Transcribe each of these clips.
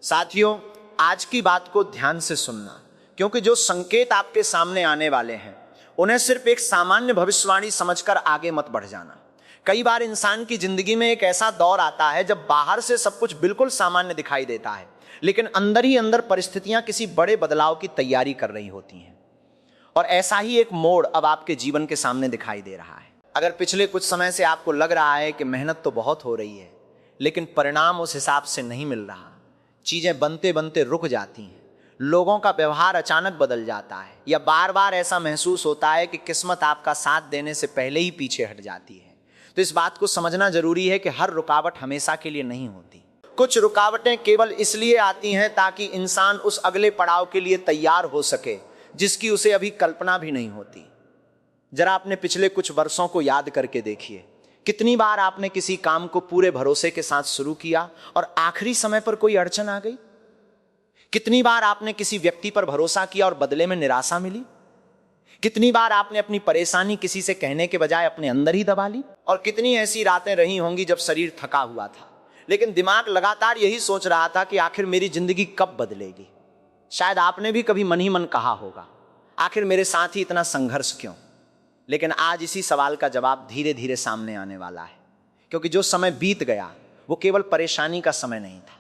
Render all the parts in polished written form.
साथियों, आज की बात को ध्यान से सुनना, क्योंकि जो संकेत आपके सामने आने वाले हैं उन्हें सिर्फ एक सामान्य भविष्यवाणी समझकर आगे मत बढ़ जाना। कई बार इंसान की जिंदगी में एक ऐसा दौर आता है जब बाहर से सब कुछ बिल्कुल सामान्य दिखाई देता है, लेकिन अंदर ही अंदर परिस्थितियां किसी बड़े बदलाव की तैयारी कर रही होती हैं। और ऐसा ही एक मोड़ अब आपके जीवन के सामने दिखाई दे रहा है। अगर पिछले कुछ समय से आपको लग रहा है कि मेहनत तो बहुत हो रही है, लेकिन परिणाम उस हिसाब से नहीं मिल रहा, चीजें बनते बनते रुक जाती हैं, लोगों का व्यवहार अचानक बदल जाता है, या बार बार ऐसा महसूस होता है कि किस्मत आपका साथ देने से पहले ही पीछे हट जाती है, तो इस बात को समझना जरूरी है कि हर रुकावट हमेशा के लिए नहीं होती। कुछ रुकावटें केवल इसलिए आती हैं ताकि इंसान उस अगले पड़ाव के लिए तैयार हो सके जिसकी उसे अभी कल्पना भी नहीं होती। जरा अपने पिछले कुछ वर्षों को याद करके देखिए, कितनी बार आपने किसी काम को पूरे भरोसे के साथ शुरू किया और आखिरी समय पर कोई अड़चन आ गई। कितनी बार आपने किसी व्यक्ति पर भरोसा किया और बदले में निराशा मिली। कितनी बार आपने अपनी परेशानी किसी से कहने के बजाय अपने अंदर ही दबा ली। और कितनी ऐसी रातें रही होंगी जब शरीर थका हुआ था, लेकिन दिमाग लगातार यही सोच रहा था कि आखिर मेरी जिंदगी कब बदलेगी। शायद आपने भी कभी मन ही मन कहा होगा, आखिर मेरे साथ ही इतना संघर्ष क्यों। लेकिन आज इसी सवाल का जवाब धीरे धीरे सामने आने वाला है, क्योंकि जो समय बीत गया वो केवल परेशानी का समय नहीं था,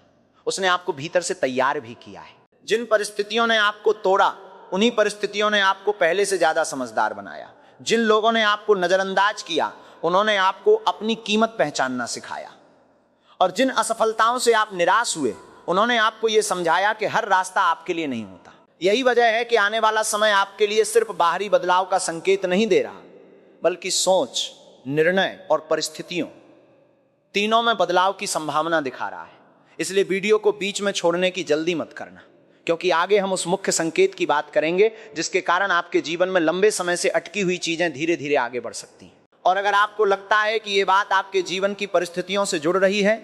उसने आपको भीतर से तैयार भी किया है। जिन परिस्थितियों ने आपको तोड़ा, उन्हीं परिस्थितियों ने आपको पहले से ज्यादा समझदार बनाया। जिन लोगों ने आपको नजरअंदाज किया, उन्होंने आपको अपनी कीमत पहचानना सिखाया। और जिन असफलताओं से आप निराश हुए, उन्होंने आपको यह समझाया कि हर रास्ता आपके लिए नहीं होता। यही वजह है कि आने वाला समय आपके लिए सिर्फ बाहरी बदलाव का संकेत नहीं दे रहा, बल्कि सोच, निर्णय और परिस्थितियों तीनों में बदलाव की संभावना दिखा रहा है। इसलिए वीडियो को बीच में छोड़ने की जल्दी मत करना, क्योंकि आगे हम उस मुख्य संकेत की बात करेंगे जिसके कारण आपके जीवन में लंबे समय से अटकी हुई चीजें धीरे धीरे आगे बढ़ सकती हैं। और अगर आपको लगता है कि ये बात आपके जीवन की परिस्थितियों से जुड़ रही है,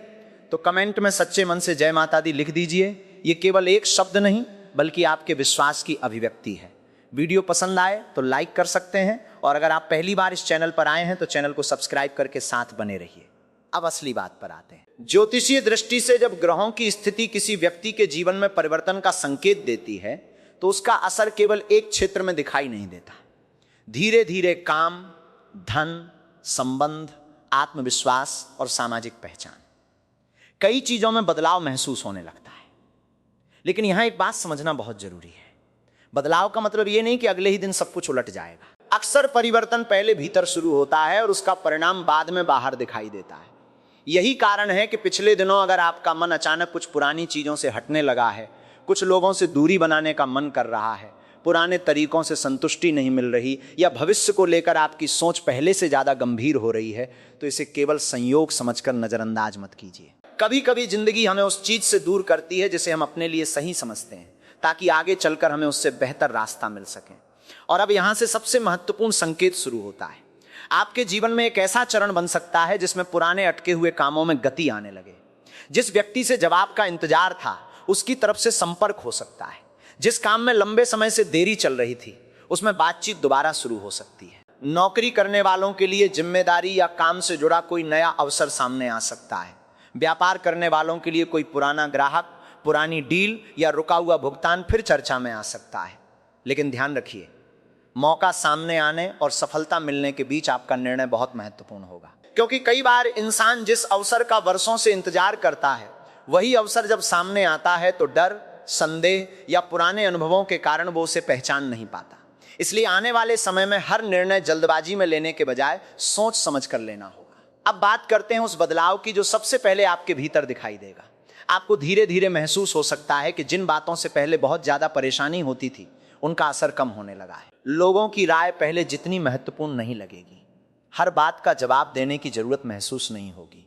तो कमेंट में सच्चे मन से जय माता दी लिख दीजिए। ये केवल एक शब्द नहीं, बल्कि आपके विश्वास की अभिव्यक्ति है। वीडियो पसंद आए तो लाइक कर सकते हैं, और अगर आप पहली बार इस चैनल पर आए हैं तो चैनल को सब्सक्राइब करके साथ बने रहिए। अब असली बात पर आते हैं। ज्योतिषीय दृष्टि से जब ग्रहों की स्थिति किसी व्यक्ति के जीवन में परिवर्तन का संकेत देती है, तो उसका असर केवल एक क्षेत्र में दिखाई नहीं देता। धीरे धीरे काम, धन, संबंध, आत्मविश्वास और सामाजिक पहचान, कई चीजों में बदलाव महसूस होने लगता है। लेकिन यहां एक बात समझना बहुत जरूरी है, बदलाव का मतलब यह नहीं कि अगले ही दिन सब कुछ उलट जाएगा। अक्सर परिवर्तन पहले भीतर शुरू होता है और उसका परिणाम बाद में बाहर दिखाई देता है। यही कारण है कि पिछले दिनों अगर आपका मन अचानक कुछ पुरानी चीजों से हटने लगा है, कुछ लोगों से दूरी बनाने का मन कर रहा है, पुराने तरीकों से संतुष्टि नहीं मिल रही, या भविष्य को लेकर आपकी सोच पहले से ज्यादा गंभीर हो रही है, तो इसे केवल संयोग समझकर नजरअंदाज मत कीजिए। कभी कभी जिंदगी हमें उस चीज से दूर करती है जिसे हम अपने लिए सही समझते हैं, ताकि आगे चलकर हमें उससे बेहतर रास्ता मिल सके। और अब यहां से सबसे महत्वपूर्ण संकेत शुरू होता है। आपके जीवन में एक ऐसा चरण बन सकता है जिसमें पुराने अटके हुए कामों में गति आने लगे। जिस व्यक्ति से जवाब का इंतजार था, उसकी तरफ से संपर्क हो सकता है। जिस काम में लंबे समय से देरी चल रही थी, उसमें बातचीत दोबारा शुरू हो सकती है। नौकरी करने वालों के लिए जिम्मेदारी या काम से जुड़ा कोई नया अवसर सामने आ सकता है। व्यापार करने वालों के लिए कोई पुराना ग्राहक, पुरानी डील या रुका हुआ भुगतान फिर चर्चा में आ सकता है। लेकिन ध्यान रखिए, मौका सामने आने और सफलता मिलने के बीच आपका निर्णय बहुत महत्वपूर्ण होगा, क्योंकि कई बार इंसान जिस अवसर का वर्षों से इंतजार करता है, वही अवसर जब सामने आता है तो डर, संदेह या पुराने अनुभवों के कारण वो उसे पहचान नहीं पाता। इसलिए आने वाले समय में हर निर्णय जल्दबाजी में लेने के बजाय सोच समझ कर लेना होगा। अब बात करते हैं उस बदलाव की जो सबसे पहले आपके भीतर दिखाई देगा। आपको धीरे धीरे महसूस हो सकता है कि जिन बातों से पहले बहुत ज्यादा परेशानी होती थी, उनका असर कम होने लगा है। लोगों की राय पहले जितनी महत्वपूर्ण नहीं लगेगी। हर बात का जवाब देने की जरूरत महसूस नहीं होगी।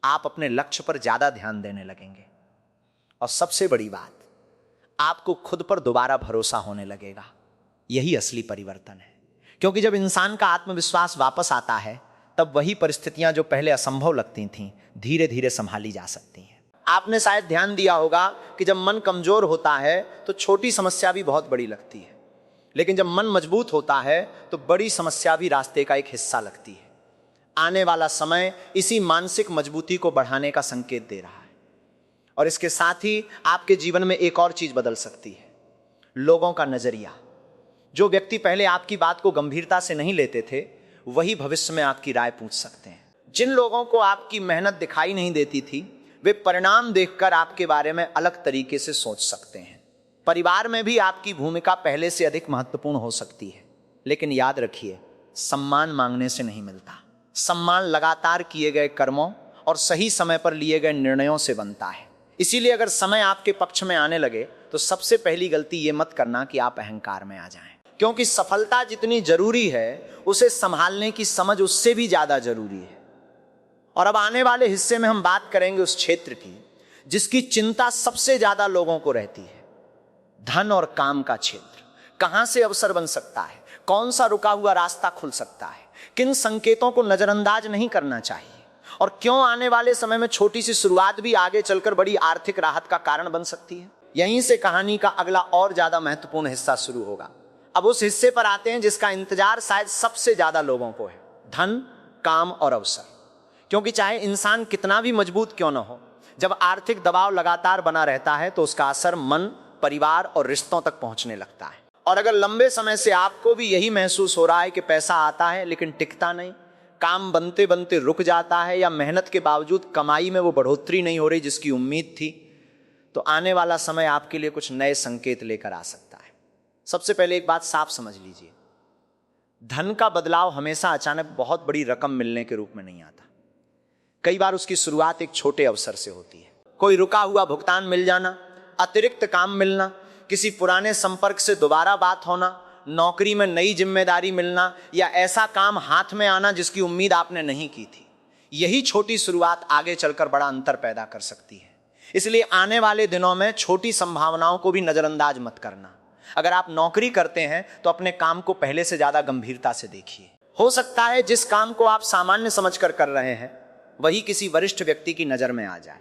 आप अपने लक्ष्य पर ज्यादा ध्यान देने लगेंगे। और सबसे बड़ी बात, आपको खुद पर दोबारा भरोसा होने लगेगा। यही असली परिवर्तन है, क्योंकि जब इंसान का आत्मविश्वास वापस आता है, तब वही परिस्थितियां जो पहले असंभव लगती थीं, धीरे धीरे संभाली जा सकती हैं। आपने शायद ध्यान दिया होगा कि जब मन कमजोर होता है तो छोटी समस्या भी बहुत बड़ी लगती है, लेकिन जब मन मजबूत होता है तो बड़ी समस्या भी रास्ते का एक हिस्सा लगती है। आने वाला समय इसी मानसिक मजबूती को बढ़ाने का संकेत दे रहा है। और इसके साथ ही आपके जीवन में एक और चीज बदल सकती है, लोगों का नजरिया। जो व्यक्ति पहले आपकी बात को गंभीरता से नहीं लेते थे, वही भविष्य में आपकी राय पूछ सकते हैं। जिन लोगों को आपकी मेहनत दिखाई नहीं देती थी, वे परिणाम देखकर आपके बारे में अलग तरीके से सोच सकते हैं। परिवार में भी आपकी भूमिका पहले से अधिक महत्वपूर्ण हो सकती है। लेकिन याद रखिए, सम्मान मांगने से नहीं मिलता। सम्मान लगातार किए गए कर्मों और सही समय पर लिए गए निर्णयों से बनता है। इसीलिए अगर समय आपके पक्ष में आने लगे तो सबसे पहली गलती ये मत करना कि आप अहंकार में आ जाएं, क्योंकि सफलता जितनी जरूरी है, उसे संभालने की समझ उससे भी ज्यादा जरूरी है। और अब आने वाले हिस्से में हम बात करेंगे उस क्षेत्र की जिसकी चिंता सबसे ज्यादा लोगों को रहती है, धन और काम का क्षेत्र। कहां से अवसर बन सकता है, कौन सा रुका हुआ रास्ता खुल सकता है, किन संकेतों को नजरअंदाज नहीं करना चाहिए, और क्यों आने वाले समय में छोटी सी शुरुआत भी आगे चलकर बड़ी आर्थिक राहत का कारण बन सकती है। यहीं से कहानी का अगला और ज्यादा महत्वपूर्ण हिस्सा शुरू होगा। अब उस हिस्से पर आते हैं जिसका इंतजार शायद सबसे ज्यादा लोगों को है, धन, काम और अवसर। क्योंकि चाहे इंसान कितना भी मजबूत क्यों ना हो, जब आर्थिक दबाव लगातार बना रहता है तो उसका असर मन, परिवार और रिश्तों तक पहुंचने लगता है। और अगर लंबे समय से आपको भी यही महसूस हो रहा है कि पैसा आता है लेकिन टिकता नहीं, काम बनते बनते रुक जाता है, या मेहनत के बावजूद कमाई में वो बढ़ोतरी नहीं हो रही जिसकी उम्मीद थी, तो आने वाला समय आपके लिए कुछ नए संकेत लेकर आ सकता है। सबसे पहले एक बात साफ समझ लीजिए, धन का बदलाव हमेशा अचानक बहुत बड़ी रकम मिलने के रूप में नहीं आता। कई बार उसकी शुरुआत एक छोटे अवसर से होती है। कोई रुका हुआ भुगतान मिल जाना, अतिरिक्त काम मिलना, किसी पुराने संपर्क से दोबारा बात होना, नौकरी में नई जिम्मेदारी मिलना, या ऐसा काम हाथ में आना जिसकी उम्मीद आपने नहीं की थी। यही छोटी शुरुआत आगे चलकर बड़ा अंतर पैदा कर सकती है। इसलिए आने वाले दिनों में छोटी संभावनाओं को भी नजरअंदाज मत करना। अगर आप नौकरी करते हैं तो अपने काम को पहले से ज्यादा गंभीरता से देखिए। हो सकता है जिस काम को आप सामान्य समझकर कर रहे हैं वही किसी वरिष्ठ व्यक्ति की नजर में आ जाए।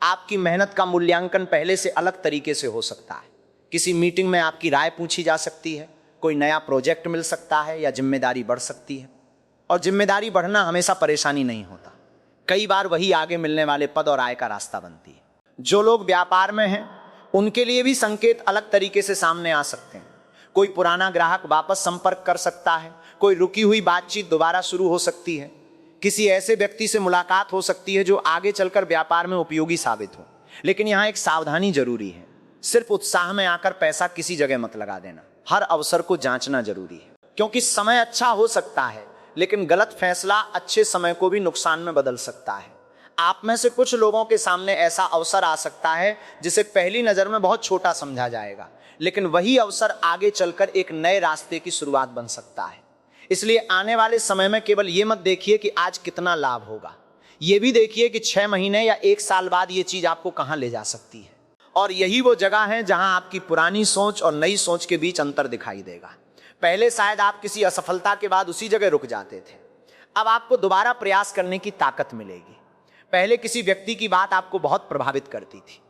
आपकी मेहनत का मूल्यांकन पहले से अलग तरीके से हो सकता है। किसी मीटिंग में आपकी राय पूछी जा सकती है, कोई नया प्रोजेक्ट मिल सकता है, या जिम्मेदारी बढ़ सकती है। और जिम्मेदारी बढ़ना हमेशा परेशानी नहीं होता, कई बार वही आगे मिलने वाले पद और आय का रास्ता बनती है। जो लोग व्यापार में हैं उनके लिए भी संकेत अलग तरीके से सामने आ सकते हैं। कोई पुराना ग्राहक वापस संपर्क कर सकता है, कोई रुकी हुई बातचीत दोबारा शुरू हो सकती है, किसी ऐसे व्यक्ति से मुलाकात हो सकती है जो आगे चलकर व्यापार में उपयोगी साबित हो। लेकिन यहाँ एक सावधानी जरूरी है, सिर्फ उत्साह में आकर पैसा किसी जगह मत लगा देना। हर अवसर को जांचना जरूरी है, क्योंकि समय अच्छा हो सकता है लेकिन गलत फैसला अच्छे समय को भी नुकसान में बदल सकता है। आप में से कुछ लोगों के सामने ऐसा अवसर आ सकता है जिसे पहली नजर में बहुत छोटा समझा जाएगा, लेकिन वही अवसर आगे चलकर एक नए रास्ते की शुरुआत बन सकता है। इसलिए आने वाले समय में केवल ये मत देखिए कि आज कितना लाभ होगा, ये भी देखिए कि 6 महीने या 1 साल बाद ये चीज आपको कहां ले जा सकती है। और यही वो जगह है जहां आपकी पुरानी सोच और नई सोच के बीच अंतर दिखाई देगा। पहले शायद आप किसी असफलता के बाद उसी जगह रुक जाते थे, अब आपको दोबारा प्रयास करने की ताकत मिलेगी। पहले किसी व्यक्ति की बात आपको बहुत प्रभावित करती थी,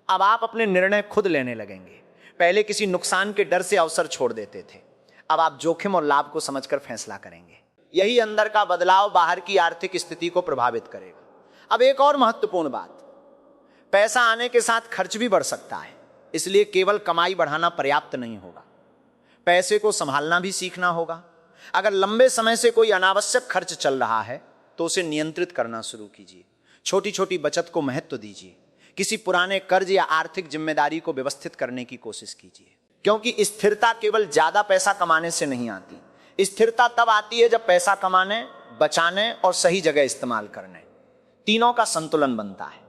अब आप अपने निर्णय खुद लेने लगेंगे। पहले किसी नुकसान के डर से अवसर छोड़ देते थे, अब आप जोखिम और लाभ को समझकर फैसला करेंगे। यही अंदर का बदलाव बाहर की आर्थिक स्थिति को प्रभावित करेगा। अब एक और महत्वपूर्ण बात, पैसा आने के साथ खर्च भी बढ़ सकता है, इसलिए केवल कमाई बढ़ाना पर्याप्त नहीं होगा, पैसे को संभालना भी सीखना होगा। अगर लंबे समय से कोई अनावश्यक खर्च चल रहा है तो उसे नियंत्रित करना शुरू कीजिए। छोटी छोटी बचत को महत्व दीजिए। किसी पुराने कर्ज या आर्थिक जिम्मेदारी को व्यवस्थित करने की कोशिश कीजिए, क्योंकि स्थिरता केवल ज्यादा पैसा कमाने से नहीं आती। स्थिरता तब आती है जब पैसा कमाने, बचाने और सही जगह इस्तेमाल करने, तीनों का संतुलन बनता है।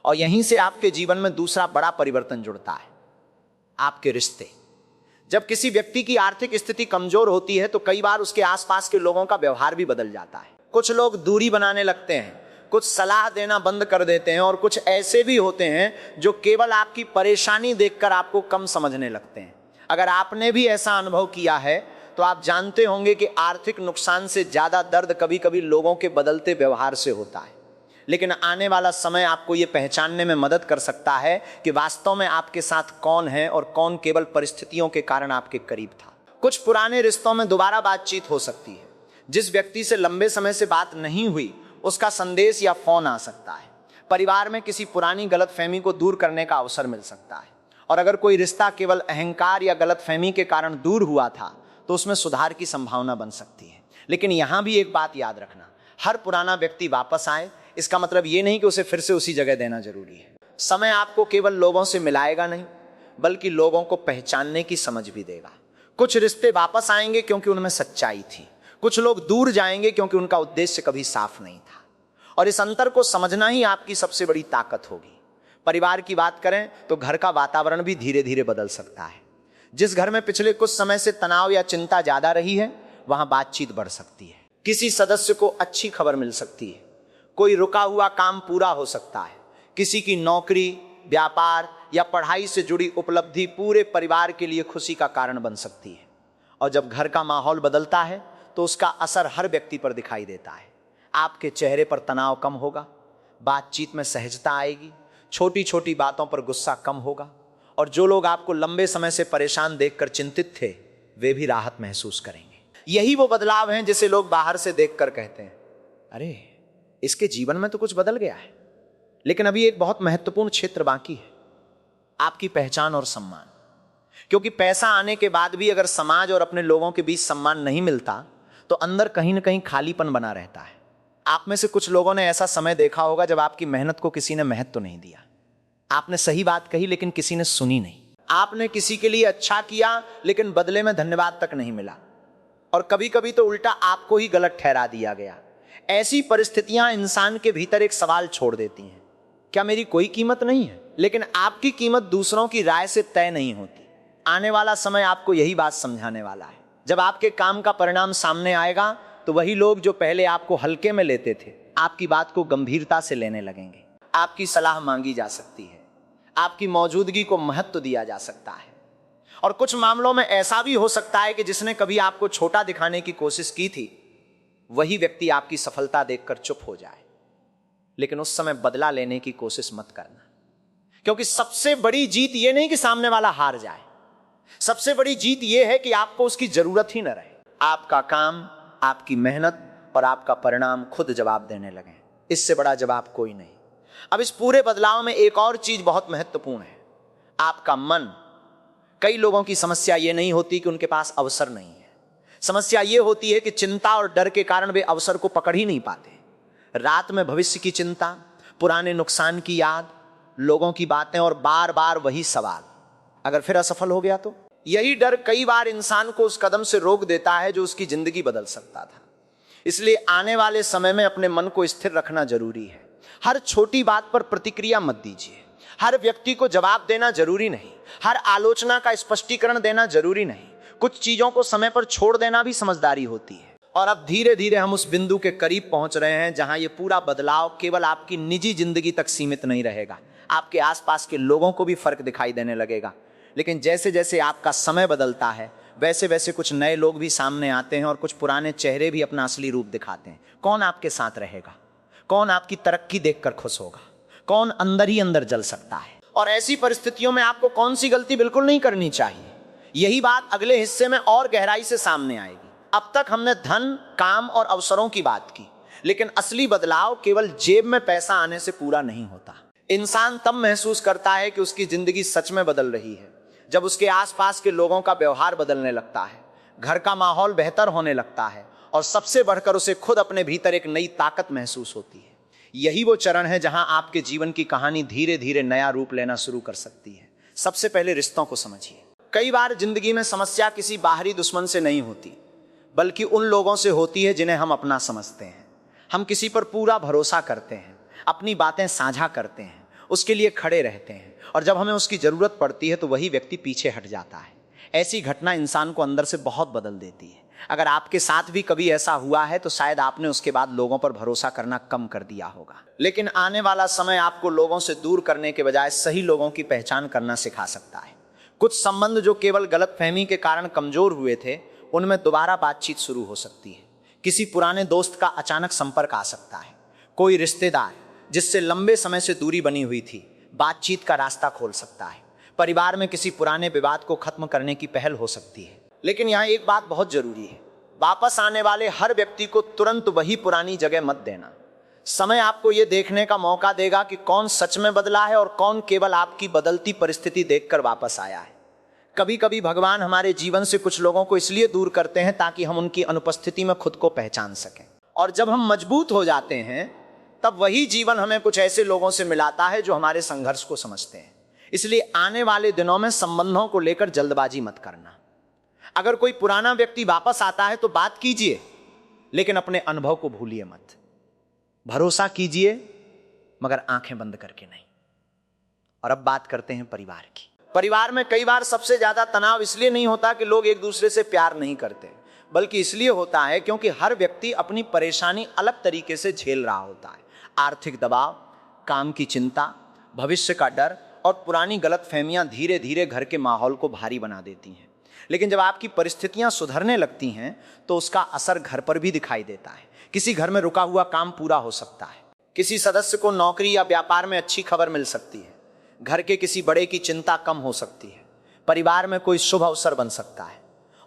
और यहीं से आपके जीवन में दूसरा बड़ा परिवर्तन जुड़ता है, आपके रिश्ते। जब किसी व्यक्ति की आर्थिक स्थिति कमजोर होती है तो कई बार उसके आसपास के लोगों का व्यवहार भी बदल जाता है। कुछ लोग दूरी बनाने लगते हैं, कुछ सलाह देना बंद कर देते हैं, और कुछ ऐसे भी होते हैं जो केवल आपकी परेशानी देखकर आपको कम समझने लगते हैं। अगर आपने भी ऐसा अनुभव किया है तो आप जानते होंगे कि आर्थिक नुकसान से ज्यादा दर्द कभी कभी लोगों के बदलते व्यवहार से होता है। लेकिन आने वाला समय आपको ये पहचानने में मदद कर सकता है कि वास्तव में आपके साथ कौन है और कौन केवल परिस्थितियों के कारण आपके करीब था। कुछ पुराने रिश्तों में दोबारा बातचीत हो सकती है। जिस व्यक्ति से लंबे समय से बात नहीं हुई उसका संदेश या फोन आ सकता है। परिवार में किसी पुरानी गलतफहमी को दूर करने का अवसर मिल सकता है। और अगर कोई रिश्ता केवल अहंकार या गलतफहमी के कारण दूर हुआ था तो उसमें सुधार की संभावना बन सकती है। लेकिन यहां भी एक बात याद रखना, हर पुराना व्यक्ति वापस आए इसका मतलब ये नहीं कि उसे फिर से उसी जगह देना जरूरी है। समय आपको केवल लोगों से मिलाएगा नहीं बल्कि लोगों को पहचानने की समझ भी देगा। कुछ रिश्ते वापस आएंगे क्योंकि उनमें सच्चाई थी, कुछ लोग दूर जाएंगे क्योंकि उनका उद्देश्य कभी साफ नहीं था। और इस अंतर को समझना ही आपकी सबसे बड़ी ताकत होगी। परिवार की बात करें तो घर का वातावरण भी धीरे धीरे बदल सकता है। जिस घर में पिछले कुछ समय से तनाव या चिंता ज्यादा रही है वहां बातचीत बढ़ सकती है। किसी सदस्य को अच्छी खबर मिल सकती है, कोई रुका हुआ काम पूरा हो सकता है, किसी की नौकरी, व्यापार या पढ़ाई से जुड़ी उपलब्धि पूरे परिवार के लिए खुशी का कारण बन सकती है। और जब घर का माहौल बदलता है तो उसका असर हर व्यक्ति पर दिखाई देता है। आपके चेहरे पर तनाव कम होगा, बातचीत में सहजता आएगी, छोटी छोटी बातों पर गुस्सा कम होगा और जो लोग आपको लंबे समय से परेशान देखकर चिंतित थे वे भी राहत महसूस करेंगे। यही वो बदलाव हैं जिसे लोग बाहर से देखकर कहते हैं, अरे इसके जीवन में तो कुछ बदल गया है। लेकिन अभी एक बहुत महत्वपूर्ण क्षेत्र बाकी है, आपकी पहचान और सम्मान। क्योंकि पैसा आने के बाद भी अगर समाज और अपने लोगों के बीच सम्मान नहीं मिलता तो अंदर कहीं ना कहीं खालीपन बना रहता है। आप में से कुछ लोगों ने ऐसा समय देखा होगा जब आपकी मेहनत को किसी ने महत्व नहीं दिया। आपने सही बात कही लेकिन किसी ने सुनी नहीं। आपने किसी के लिए अच्छा किया लेकिन बदले में धन्यवाद तक नहीं मिला। और कभी कभी तो उल्टा आपको ही गलत ठहरा दिया गया। ऐसी परिस्थितियां इंसान के भीतर एक सवाल छोड़ देती हैं, क्या मेरी कोई कीमत नहीं है? लेकिन आपकी कीमत दूसरों की राय से तय नहीं होती। आने वाला समय आपको यही बात समझाने वाला है। जब आपके काम का परिणाम सामने आएगा तो वही लोग जो पहले आपको हल्के में लेते थे आपकी बात को गंभीरता से लेने लगेंगे। आपकी सलाह मांगी जा सकती है, आपकी मौजूदगी को महत्व दिया जा सकता है। और कुछ मामलों में ऐसा भी हो सकता है कि जिसने कभी आपको छोटा दिखाने की कोशिश की थी वही व्यक्ति आपकी सफलता देखकर चुप हो जाए। लेकिन उस समय बदला लेने की कोशिश मत करना, क्योंकि सबसे बड़ी जीत यह नहीं कि सामने वाला हार जाए, सबसे बड़ी जीत यह है कि आपको उसकी जरूरत ही न रहे। आपका काम, आपकी मेहनत और आपका परिणाम खुद जवाब देने लगे। इससे बड़ा जवाब कोई नहीं। अब इस पूरे बदलाव में एक और चीज बहुत महत्वपूर्ण है, आपका मन। कई लोगों की समस्या यह नहीं होती कि उनके पास अवसर नहीं है, समस्या यह होती है कि चिंता और डर के कारण वे अवसर को पकड़ ही नहीं पाते। रात में भविष्य की चिंता, पुराने नुकसान की याद, लोगों की बातें और बार बार वही सवाल, अगर फिर असफल हो गया तो? यही डर कई बार इंसान को उस कदम से रोक देता है जो उसकी जिंदगी बदल सकता था। इसलिए आने वाले समय में अपने मन को स्थिर रखना जरूरी है। हर छोटी बात पर प्रतिक्रिया मत दीजिए, हर व्यक्ति को जवाब देना जरूरी नहीं, हर आलोचना का स्पष्टीकरण देना जरूरी नहीं। कुछ चीजों को समय पर छोड़ देना भी समझदारी होती है। और अब धीरे धीरे हम उस बिंदु के करीब पहुंच रहे हैं जहां ये पूरा बदलाव केवल आपकी निजी जिंदगी तक सीमित नहीं रहेगा, आपके आसपास के लोगों को भी फर्क दिखाई देने लगेगा। लेकिन जैसे जैसे आपका समय बदलता है वैसे वैसे कुछ नए लोग भी सामने आते हैं और कुछ पुराने चेहरे भी अपना असली रूप दिखाते हैं। कौन आपके साथ रहेगा, कौन आपकी तरक्की देखकर खुश होगा, कौन अंदर ही अंदर जल सकता है। और ऐसी परिस्थितियों में आपको कौन सी गलती बिल्कुल नहीं करनी चाहिए, यही बात अगले हिस्से में और गहराई से सामने आएगी। अब तक हमने धन, काम और अवसरों की बात की, लेकिन असली बदलाव केवल जेब में पैसा आने से पूरा नहीं होता। इंसान तब महसूस करता है कि उसकी जिंदगी सच में बदल रही है जब उसके आसपास के लोगों का व्यवहार बदलने लगता है, घर का माहौल बेहतर होने लगता है और सबसे बढ़कर उसे खुद अपने भीतर एक नई ताकत महसूस होती है। यही वो चरण है जहां आपके जीवन की कहानी धीरे धीरे नया रूप लेना शुरू कर सकती है। सबसे पहले रिश्तों को समझिए। कई बार जिंदगी में समस्या किसी बाहरी दुश्मन से नहीं होती बल्कि उन लोगों से होती है जिन्हें हम अपना समझते हैं। हम किसी पर पूरा भरोसा करते हैं, अपनी बातें साझा करते हैं, उसके लिए खड़े रहते हैं और जब हमें उसकी जरूरत पड़ती है तो वही व्यक्ति पीछे हट जाता है। ऐसी घटना इंसान को अंदर से बहुत बदल देती है। अगर आपके साथ भी कभी ऐसा हुआ है तो शायद आपने उसके बाद लोगों पर भरोसा करना कम कर दिया होगा। लेकिन आने वाला समय आपको लोगों से दूर करने के बजाय सही लोगों की पहचान करना सिखा सकता है। कुछ संबंध जो केवल गलतफहमी के कारण कमजोर हुए थे उनमें दोबारा बातचीत शुरू हो सकती है। किसी पुराने दोस्त का अचानक संपर्क आ सकता है, कोई रिश्तेदार जिससे लंबे समय से दूरी बनी हुई थी बातचीत का रास्ता खोल सकता है, परिवार में किसी पुराने विवाद को खत्म करने की पहल हो सकती है। लेकिन यहाँ एक बात बहुत जरूरी है, वापस आने वाले हर व्यक्ति को तुरंत वही पुरानी जगह मत देना। समय आपको यह देखने का मौका देगा कि कौन सच में बदला है और कौन केवल आपकी बदलती परिस्थिति देखकर वापस आया है। कभी कभी भगवान हमारे जीवन से कुछ लोगों को इसलिए दूर करते हैं ताकि हम उनकी अनुपस्थिति में खुद को पहचान सकें। और जब हम मजबूत हो जाते हैं तब वही जीवन हमें कुछ ऐसे लोगों से मिलाता है जो हमारे संघर्ष को समझते हैं। इसलिए आने वाले दिनों में संबंधों को लेकर जल्दबाजी मत करना। अगर कोई पुराना व्यक्ति वापस आता है तो बात कीजिए, लेकिन अपने अनुभव को भूलिए मत। भरोसा कीजिए मगर आंखें बंद करके नहीं। और अब बात करते हैं परिवार की। परिवार में कई बार सबसे ज्यादा तनाव इसलिए नहीं होता कि लोग एक दूसरे से प्यार नहीं करते, बल्कि इसलिए होता है क्योंकि हर व्यक्ति अपनी परेशानी अलग तरीके से झेल रहा होता है। आर्थिक दबाव, काम की चिंता, भविष्य का डर और पुरानी गलतफहमियां धीरे धीरे घर के माहौल को भारी बना देती हैं। लेकिन जब आपकी परिस्थितियां सुधरने लगती हैं तो उसका असर घर पर भी दिखाई देता है। किसी घर में रुका हुआ काम पूरा हो सकता है, किसी सदस्य को नौकरी या व्यापार में अच्छी खबर मिल सकती है, घर के किसी बड़े की चिंता कम हो सकती है, परिवार में कोई शुभ अवसर बन सकता है।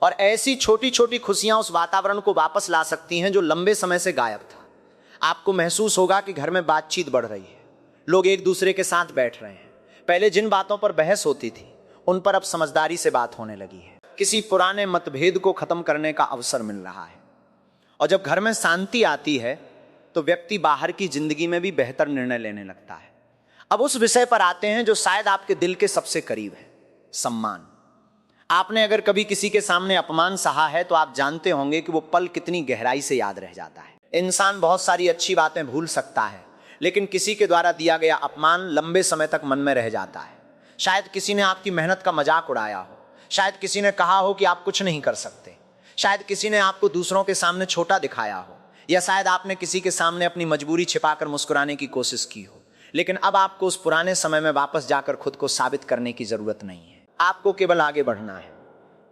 और ऐसी छोटी छोटी खुशियां उस वातावरण को वापस ला सकती हैं जो लंबे समय से गायब था। आपको महसूस होगा कि घर में बातचीत बढ़ रही है, लोग एक दूसरे के साथ बैठ रहे हैं। पहले जिन बातों पर बहस होती थी उन पर अब समझदारी से बात होने लगी है। किसी पुराने मतभेद को खत्म करने का अवसर मिल रहा है। और जब घर में शांति आती है तो व्यक्ति बाहर की जिंदगी में भी बेहतर निर्णय लेने लगता है। अब उस विषय पर आते हैं जो शायद आपके दिल के सबसे करीब है, सम्मान। आपने अगर कभी किसी के सामने अपमान सहा है तो आप जानते होंगे कि वो पल कितनी गहराई से याद रह जाता है। इंसान बहुत सारी अच्छी बातें भूल सकता है, लेकिन किसी के द्वारा दिया गया अपमान लंबे समय तक मन में रह जाता है। शायद किसी ने आपकी मेहनत का मजाक उड़ाया हो, शायद किसी ने कहा हो कि आप कुछ नहीं कर सकते, शायद किसी ने आपको दूसरों के सामने छोटा दिखाया हो, या शायद आपने किसी के सामने अपनी मजबूरी छिपाकर मुस्कुराने की कोशिश की हो। लेकिन अब आपको उस पुराने समय में वापस जाकर खुद को साबित करने की जरूरत नहीं है। आपको केवल आगे बढ़ना है,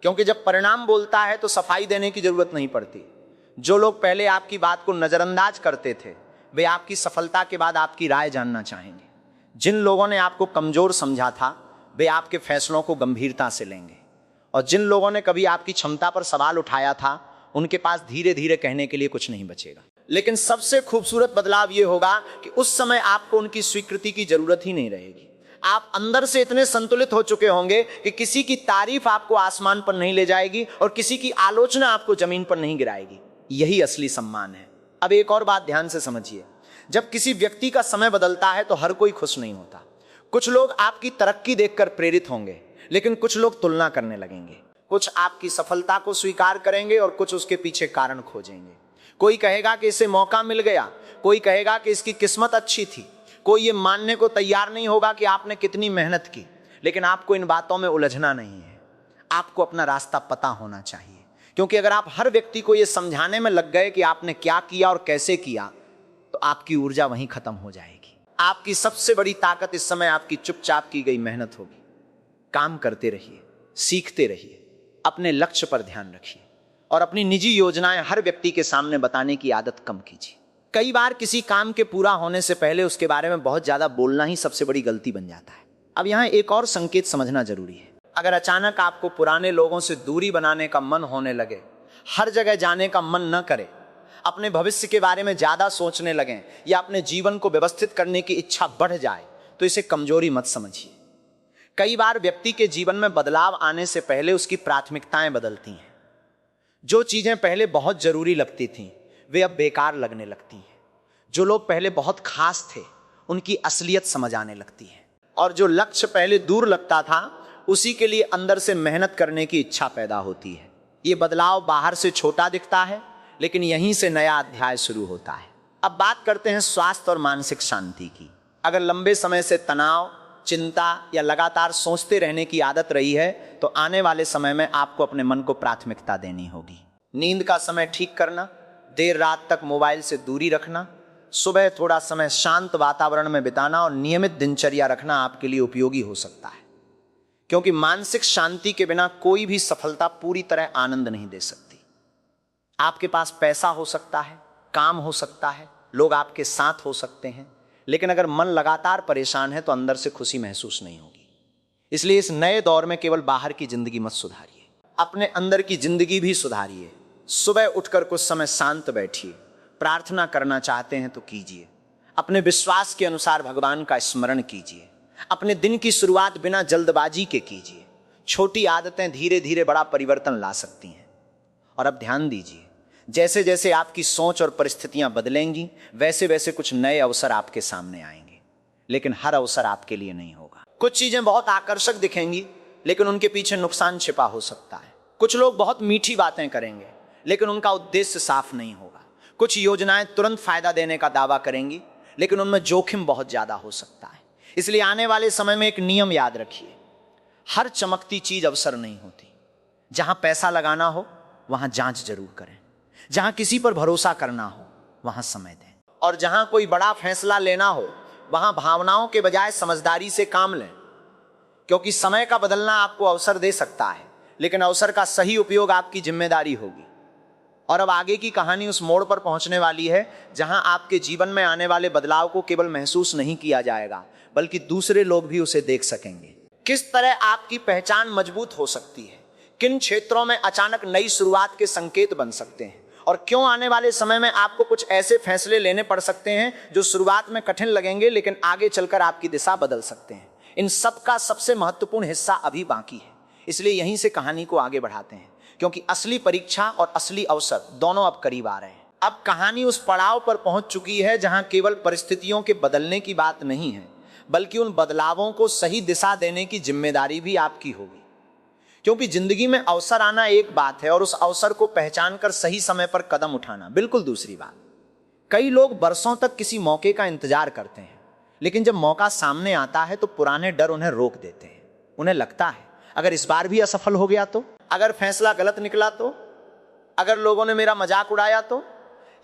क्योंकि जब परिणाम बोलता है तो सफाई देने की जरूरत नहीं पड़ती। जो लोग पहले आपकी बात को नजरअंदाज करते थे वे आपकी सफलता के बाद आपकी राय जानना चाहेंगे। जिन लोगों ने आपको कमजोर समझा था वे आपके फैसलों को गंभीरता से लेंगे, और जिन लोगों ने कभी आपकी क्षमता पर सवाल उठाया था उनके पास धीरे धीरे कहने के लिए कुछ नहीं बचेगा। लेकिन सबसे खूबसूरत बदलाव यह होगा कि उस समय आपको उनकी स्वीकृति की जरूरत ही नहीं रहेगी। आप अंदर से इतने संतुलित हो चुके होंगे कि किसी की तारीफ आपको आसमान पर नहीं ले जाएगी और किसी की आलोचना आपको जमीन पर नहीं गिराएगी। यही असली सम्मान है। अब एक और बात ध्यान से समझिए, जब किसी व्यक्ति का समय बदलता है तो हर कोई खुश नहीं होता। कुछ लोग आपकी तरक्की देखकर प्रेरित होंगे, लेकिन कुछ लोग तुलना करने लगेंगे। कुछ आपकी सफलता को स्वीकार करेंगे और कुछ उसके पीछे कारण खोजेंगे। कोई कहेगा कि इसे मौका मिल गया, कोई कहेगा कि इसकी किस्मत अच्छी थी, कोई ये मानने को तैयार नहीं होगा कि आपने कितनी मेहनत की। लेकिन आपको इन बातों में उलझना नहीं है, आपको अपना रास्ता पता होना चाहिए। क्योंकि अगर आप हर व्यक्ति को यह समझाने में लग गए कि आपने क्या किया और कैसे किया तो आपकी ऊर्जा वहीं खत्म हो जाएगी। आपकी सबसे बड़ी ताकत इस समय आपकी चुपचाप की गई मेहनत होगी। काम करते रहिए, सीखते रहिए, अपने लक्ष्य पर ध्यान रखिए और अपनी निजी योजनाएं हर व्यक्ति के सामने बताने की आदत कम कीजिए। कई बार किसी काम के पूरा होने से पहले उसके बारे में बहुत ज्यादा बोलना ही सबसे बड़ी गलती बन जाता है। अब यहाँ एक और संकेत समझना जरूरी है। अगर अचानक आपको पुराने लोगों से दूरी बनाने का मन होने लगे, हर जगह जाने का मन न करे, अपने भविष्य के बारे में ज्यादा सोचने लगें या अपने जीवन को व्यवस्थित करने की इच्छा बढ़ जाए तो इसे कमजोरी मत समझिए। कई बार व्यक्ति के जीवन में बदलाव आने से पहले उसकी प्राथमिकताएं बदलती हैं। जो चीजें पहले बहुत जरूरी लगती थीं वे अब बेकार लगने लगती हैं। जो लोग पहले बहुत खास थे उनकी असलियत समझ आने लगती है, और जो लक्ष्य पहले दूर लगता था उसी के लिए अंदर से मेहनत करने की इच्छा पैदा होती है। ये बदलाव बाहर से छोटा दिखता है, लेकिन यहीं से नया अध्याय शुरू होता है। अब बात करते हैं स्वास्थ्य और मानसिक शांति की। अगर लंबे समय से तनाव, चिंता या लगातार सोचते रहने की आदत रही है तो आने वाले समय में आपको अपने मन को प्राथमिकता देनी होगी। नींद का समय ठीक करना, देर रात तक मोबाइल से दूरी रखना, सुबह थोड़ा समय शांत वातावरण में बिताना और नियमित दिनचर्या रखना आपके लिए उपयोगी हो सकता है। क्योंकि मानसिक शांति के बिना कोई भी सफलता पूरी तरह आनंद नहीं दे सकती। आपके पास पैसा हो सकता है, काम हो सकता है, लोग आपके साथ हो सकते हैं, लेकिन अगर मन लगातार परेशान है तो अंदर से खुशी महसूस नहीं होगी। इसलिए इस नए दौर में केवल बाहर की जिंदगी मत सुधारिए, अपने अंदर की जिंदगी भी सुधारिए। सुबह उठकर कुछ समय शांत बैठिए, प्रार्थना करना चाहते हैं तो कीजिए, अपने विश्वास के अनुसार भगवान का स्मरण कीजिए। अपने दिन की शुरुआत बिना जल्दबाजी के कीजिए। छोटी आदतें धीरे धीरे बड़ा परिवर्तन ला सकती हैं। और अब ध्यान दीजिए, जैसे जैसे आपकी सोच और परिस्थितियां बदलेंगी वैसे वैसे कुछ नए अवसर आपके सामने आएंगे, लेकिन हर अवसर आपके लिए नहीं होगा। कुछ चीजें बहुत आकर्षक दिखेंगी, लेकिन उनके पीछे नुकसान छिपा हो सकता है। कुछ लोग बहुत मीठी बातें करेंगे, लेकिन उनका उद्देश्य साफ नहीं होगा। कुछ योजनाएं तुरंत फायदा देने का दावा करेंगी, लेकिन उनमें जोखिम बहुत ज्यादा हो सकता है। इसलिए आने वाले समय में एक नियम याद रखिए, हर चमकती चीज अवसर नहीं होती। जहां पैसा लगाना हो वहां जांच जरूर करें। जहां किसी पर भरोसा करना हो वहां समय दें। और जहां कोई बड़ा फैसला लेना हो वहां भावनाओं के बजाय समझदारी से काम लें, क्योंकि समय का बदलना आपको अवसर दे सकता है, लेकिन अवसर का सही उपयोग आपकी जिम्मेदारी होगी। और अब आगे की कहानी उस मोड़ पर पहुंचने वाली है जहां आपके जीवन में आने वाले बदलाव को केवल महसूस नहीं किया जाएगा, बल्कि दूसरे लोग भी उसे देख सकेंगे। किस तरह आपकी पहचान मजबूत हो सकती है, किन क्षेत्रों में अचानक नई शुरुआत के संकेत बन सकते हैं, और क्यों आने वाले समय में आपको कुछ ऐसे फैसले लेने पड़ सकते हैं जो शुरुआत में कठिन लगेंगे, लेकिन आगे चलकर आपकी दिशा बदल सकते हैं। इन सब का सबसे महत्वपूर्ण हिस्सा अभी बाकी है, इसलिए यहीं से कहानी को आगे बढ़ाते हैं, क्योंकि असली परीक्षा और असली अवसर दोनों अब करीब आ रहे हैं। अब कहानी उस पड़ाव पर पहुंच चुकी है जहां केवल परिस्थितियों के बदलने की बात नहीं है, बल्कि उन बदलावों को सही दिशा देने की जिम्मेदारी भी आपकी होगी। क्योंकि जिंदगी में अवसर आना एक बात है और उस अवसर को पहचान कर सही समय पर कदम उठाना बिल्कुल दूसरी बात। कई लोग बरसों तक किसी मौके का इंतजार करते हैं, लेकिन जब मौका सामने आता है तो पुराने डर उन्हें रोक देते हैं। उन्हें लगता है अगर इस बार भी असफल हो गया तो, अगर फैसला गलत निकला तो, अगर लोगों ने मेरा मजाक उड़ाया तो।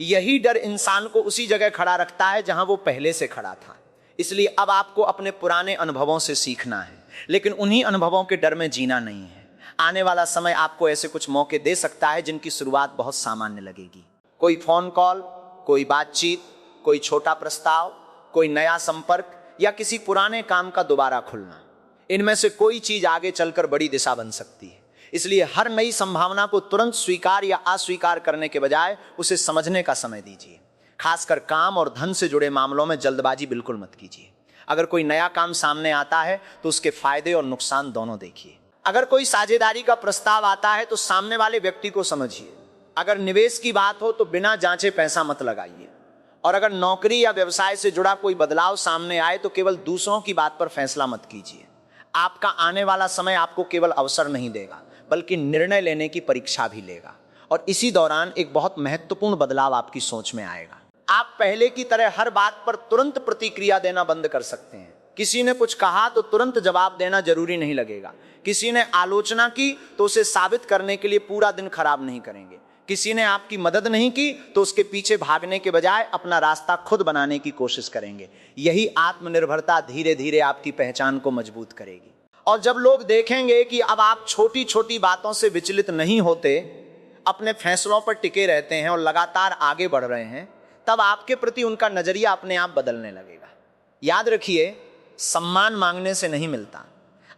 यही डर इंसान को उसी जगह खड़ा रखता है जहां वो पहले से खड़ा था। इसलिए अब आपको अपने पुराने अनुभवों से सीखना है, लेकिन उन्हीं अनुभवों के डर में जीना नहीं है। आने वाला समय आपको ऐसे कुछ मौके दे सकता है जिनकी शुरुआत बहुत सामान्य लगेगी। कोई फोन कॉल, कोई बातचीत, कोई छोटा प्रस्ताव, कोई नया संपर्क या किसी पुराने काम का दोबारा खुलना। इनमें से कोई चीज आगे चलकर बड़ी दिशा बन सकती है। इसलिए हर नई संभावना को तुरंत स्वीकार या अस्वीकार करने के बजाय उसे समझने का समय दीजिए। खासकर काम और धन से जुड़े मामलों में जल्दबाजी बिल्कुल मत कीजिए। अगर कोई नया काम सामने आता है तो उसके फायदे और नुकसान दोनों देखिए। अगर कोई साझेदारी का प्रस्ताव आता है तो सामने वाले व्यक्ति को समझिए। अगर निवेश की बात हो तो बिना जांचे पैसा मत लगाइए। और अगर नौकरी या व्यवसाय से जुड़ा कोई बदलाव सामने आए तो केवल दूसरों की बात पर फैसला मत कीजिए। आपका आने वाला समय आपको केवल अवसर नहीं देगा, बल्कि निर्णय लेने की परीक्षा भी लेगा। और इसी दौरान एक बहुत महत्वपूर्ण बदलाव आपकी सोच में आएगा। आप पहले की तरह हर बात पर तुरंत प्रतिक्रिया देना बंद कर सकते हैं। किसी ने कुछ कहा तो तुरंत जवाब देना जरूरी नहीं लगेगा। किसी ने आलोचना की तो उसे साबित करने के लिए पूरा दिन खराब नहीं करेंगे। किसी ने आपकी मदद नहीं की तो उसके पीछे भागने के बजाय अपना रास्ता खुद बनाने की कोशिश करेंगे। यही आत्मनिर्भरता धीरे धीरे आपकी पहचान को मजबूत करेगी। और जब लोग देखेंगे कि अब आप छोटी छोटी बातों से विचलित नहीं होते, अपने फैसलों पर टिके रहते हैं और लगातार आगे बढ़ रहे हैं, तब आपके प्रति उनका नजरिया अपने आप बदलने लगेगा। याद रखिए, सम्मान मांगने से नहीं मिलता।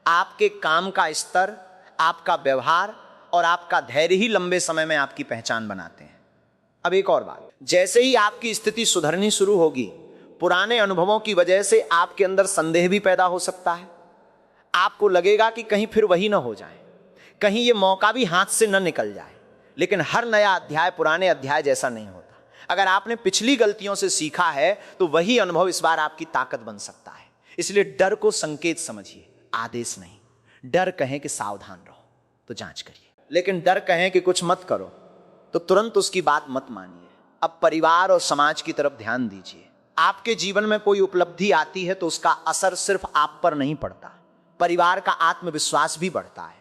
आपके काम का स्तर, आपका व्यवहार और आपका धैर्य ही लंबे समय में आपकी पहचान बनाते हैं। अब एक और बात, जैसे ही आपकी स्थिति सुधरनी शुरू होगी, पुराने अनुभवों की वजह से आपके अंदर संदेह भी पैदा हो सकता है। आपको लगेगा कि कहीं फिर वही ना हो जाए, कहीं ये मौका भी हाथ से न निकल जाए। लेकिन हर नया अध्याय पुराने अध्याय जैसा नहीं होता। अगर आपने पिछली गलतियों से सीखा है तो वही अनुभव इस बार आपकी ताकत बन सकता है। इसलिए डर को संकेत समझिए, आदेश नहीं। डर कहे कि सावधान रहो तो जांच करिए, लेकिन डर कहे कि कुछ मत करो तो तुरंत उसकी बात मत मानिए। अब परिवार और समाज की तरफ ध्यान दीजिए। आपके जीवन में कोई उपलब्धि आती है तो उसका असर सिर्फ आप पर नहीं पड़ता, परिवार का आत्मविश्वास भी बढ़ता है।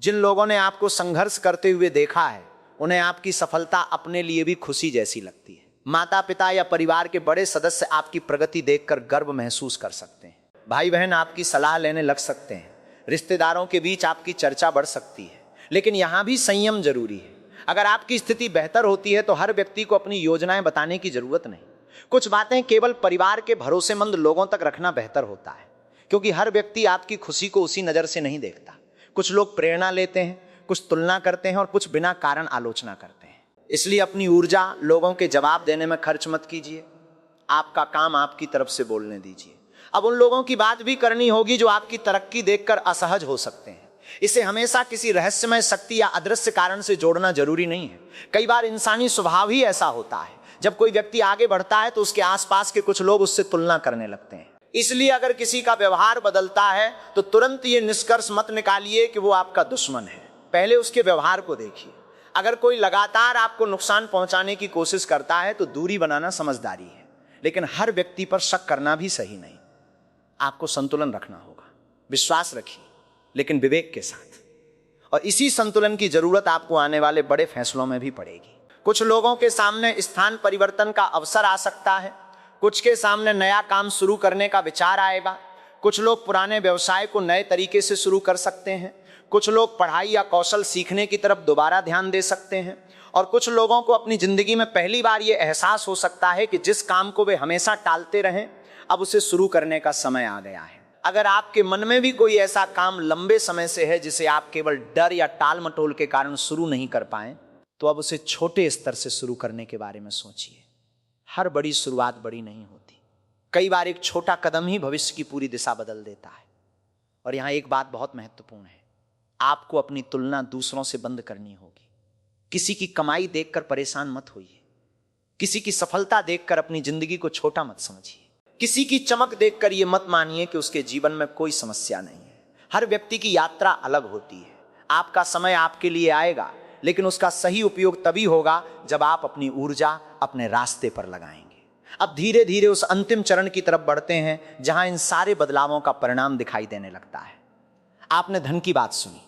जिन लोगों ने आपको संघर्ष करते हुए देखा है, उन्हें आपकी सफलता अपने लिए भी खुशी जैसी लगती है। माता पिता या परिवार के बड़े सदस्य आपकी प्रगति देखकर गर्व महसूस कर सकते हैं। भाई बहन आपकी सलाह लेने लग सकते हैं। रिश्तेदारों के बीच आपकी चर्चा बढ़ सकती है। लेकिन यहाँ भी संयम जरूरी है। अगर आपकी स्थिति बेहतर होती है तो हर व्यक्ति को अपनी योजनाएं बताने की जरूरत नहीं। कुछ बातें केवल परिवार के भरोसेमंद लोगों तक रखना बेहतर होता है, क्योंकि हर व्यक्ति आपकी खुशी को उसी नजर से नहीं देखता। कुछ लोग प्रेरणा लेते हैं, कुछ तुलना करते हैं और कुछ बिना कारण आलोचना करते हैं। इसलिए अपनी ऊर्जा लोगों के जवाब देने में खर्च मत कीजिए। आपका काम आपकी तरफ से बोलने दीजिए। अब उन लोगों की बात भी करनी होगी जो आपकी तरक्की देखकर असहज हो सकते हैं। इसे हमेशा किसी रहस्यमय शक्ति या अदृश्य कारण से जोड़ना जरूरी नहीं है। कई बार इंसानी स्वभाव ही ऐसा होता है, जब कोई व्यक्ति आगे बढ़ता है तो उसके आसपास के कुछ लोग उससे तुलना करने लगते हैं। इसलिए अगर किसी का व्यवहार बदलता है तो तुरंत ये निष्कर्ष मत निकालिए कि वो आपका दुश्मन है। पहले उसके व्यवहार को देखिए। अगर कोई लगातार आपको नुकसान पहुंचाने की कोशिश करता है तो दूरी बनाना समझदारी है, लेकिन हर व्यक्ति पर शक करना भी सही नहीं। आपको संतुलन रखना होगा। विश्वास रखिए, लेकिन विवेक के साथ। और इसी संतुलन की जरूरत आपको आने वाले बड़े फैसलों में भी पड़ेगी। कुछ लोगों के सामने स्थान परिवर्तन का अवसर आ सकता है, कुछ के सामने नया काम शुरू करने का विचार आएगा, कुछ लोग पुराने व्यवसाय को नए तरीके से शुरू कर सकते हैं, कुछ लोग पढ़ाई या कौशल सीखने की तरफ दोबारा ध्यान दे सकते हैं, और कुछ लोगों को अपनी जिंदगी में पहली बार ये एहसास हो सकता है कि जिस काम को वे हमेशा टालते रहें, अब उसे शुरू करने का समय आ गया है। अगर आपके मन में भी कोई ऐसा काम लंबे समय से है जिसे आप केवल डर या टाल मटोल के कारण शुरू नहीं कर पाए, तो अब उसे छोटे स्तर से शुरू करने के बारे में सोचिए। हर बड़ी शुरुआत बड़ी नहीं होती। कई बार एक छोटा कदम ही भविष्य की पूरी दिशा बदल देता है। और यहाँ एक बात बहुत महत्वपूर्ण है, आपको अपनी तुलना दूसरों से बंद करनी होगी। किसी की कमाई देखकर परेशान मत होइए, किसी की सफलता देखकर अपनी जिंदगी को छोटा मत समझिए, किसी की चमक देखकर यह मत मानिए कि उसके जीवन में कोई समस्या नहीं है। हर व्यक्ति की यात्रा अलग होती है। आपका समय आपके लिए आएगा, लेकिन उसका सही उपयोग तभी होगा जब आप अपनी ऊर्जा अपने रास्ते पर लगाएंगे। अब धीरे धीरे उस अंतिम चरण की तरफ बढ़ते हैं जहां इन सारे बदलावों का परिणाम दिखाई देने लगता है। आपने धन की बात सुनी,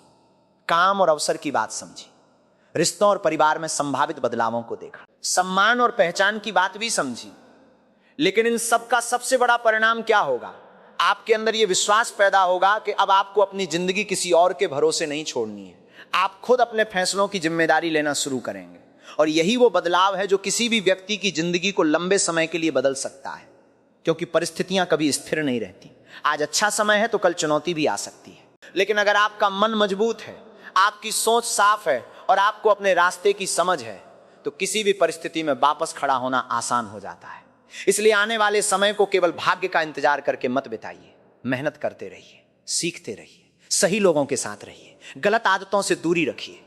काम और अवसर की बात समझी, रिश्तों और परिवार में संभावित बदलावों को देखा, सम्मान और पहचान की बात भी समझी। लेकिन इन सब का सबसे बड़ा परिणाम क्या होगा? आपके अंदर यह विश्वास पैदा होगा कि अब आपको अपनी जिंदगी किसी और के भरोसे नहीं छोड़नी है। आप खुद अपने फैसलों की जिम्मेदारी लेना शुरू करेंगे। और यही वो बदलाव है जो किसी भी व्यक्ति की जिंदगी को लंबे समय के लिए बदल सकता है, क्योंकि परिस्थितियां कभी स्थिर नहीं रहती। आज अच्छा समय है तो कल चुनौती भी आ सकती है। लेकिन अगर आपका मन मजबूत है, आपकी सोच साफ है और आपको अपने रास्ते की समझ है, तो किसी भी परिस्थिति में वापस खड़ा होना आसान हो जाता है। इसलिए आने वाले समय को केवल भाग्य का इंतजार करके मत बिताइए। मेहनत करते रहिए, सीखते रहिए, सही लोगों के साथ रहिए, गलत आदतों से दूरी रखिए